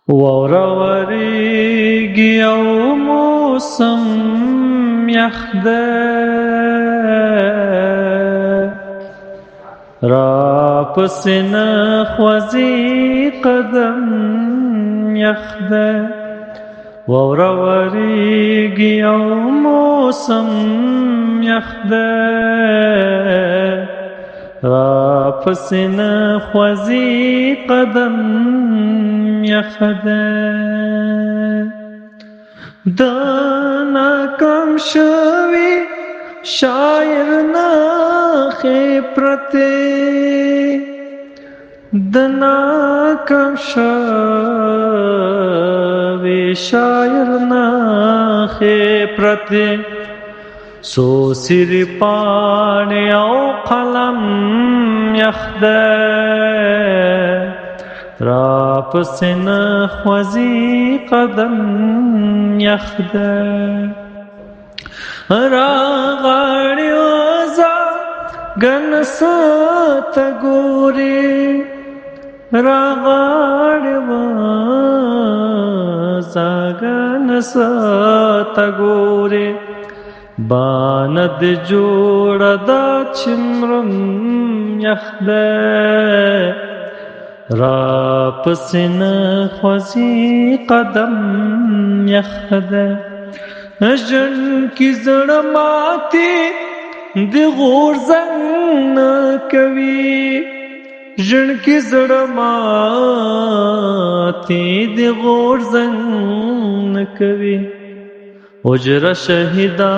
واوره ورېږي او موسم یخ دی، راپسې نه خوځي قدم یخ دی. واوره ورېږي او موسم یخ دی، راپسې نه خوځي قدم یخ دی. د ناکام شوي شاعر نښې پرتې، د ناکام شوي شاعر نښې پرتې، څو څیرې پاڼې او قلم یخ دی، راپسې نه خوځي قدم یخ دی. راغاړې وزه ګن څه ته ګورې، راغاړې وزه ګن څه ته ګورې، بانه دې جوړه ده چې مرم یخ دی، راپسې نه خوځي قدم یخ دی. ژوند کې زړه ماتې د غورځنګ نه کوي، ژوند کې زړه ماتې د غورځنګ نه کوي، اجره شهیدا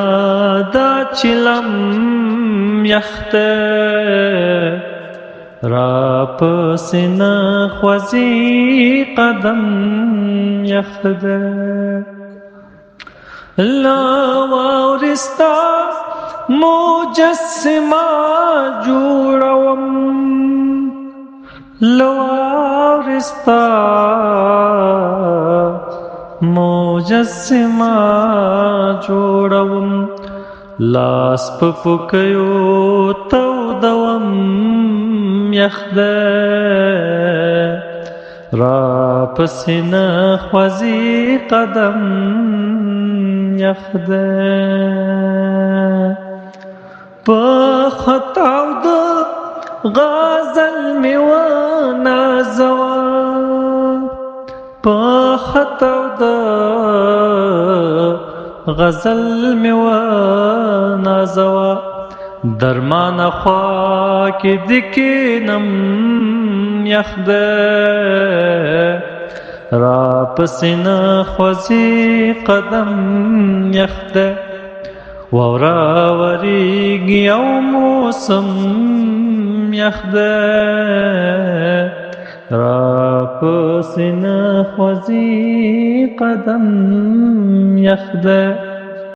دا چلم یخ دی، راپسې نه خوځي قدم یخ دی. له واورې ستا مجسمه جوړوم، له واورې ستا مجسمه جوړوم، لاس په پوکیو تودوم یخ دی، راپسې نه خوځي قدم یخ دی. په خطاو د غزل مې ونازوه، په خطاو د غزل مې ونازوه، درمانه خوا کې دې کښېنم یخ دی، راپسې نه خوځي قدم یخ دی. واوره ورېږي او موسم یخ دی، راپسې نه خوځي قدم یخ دی.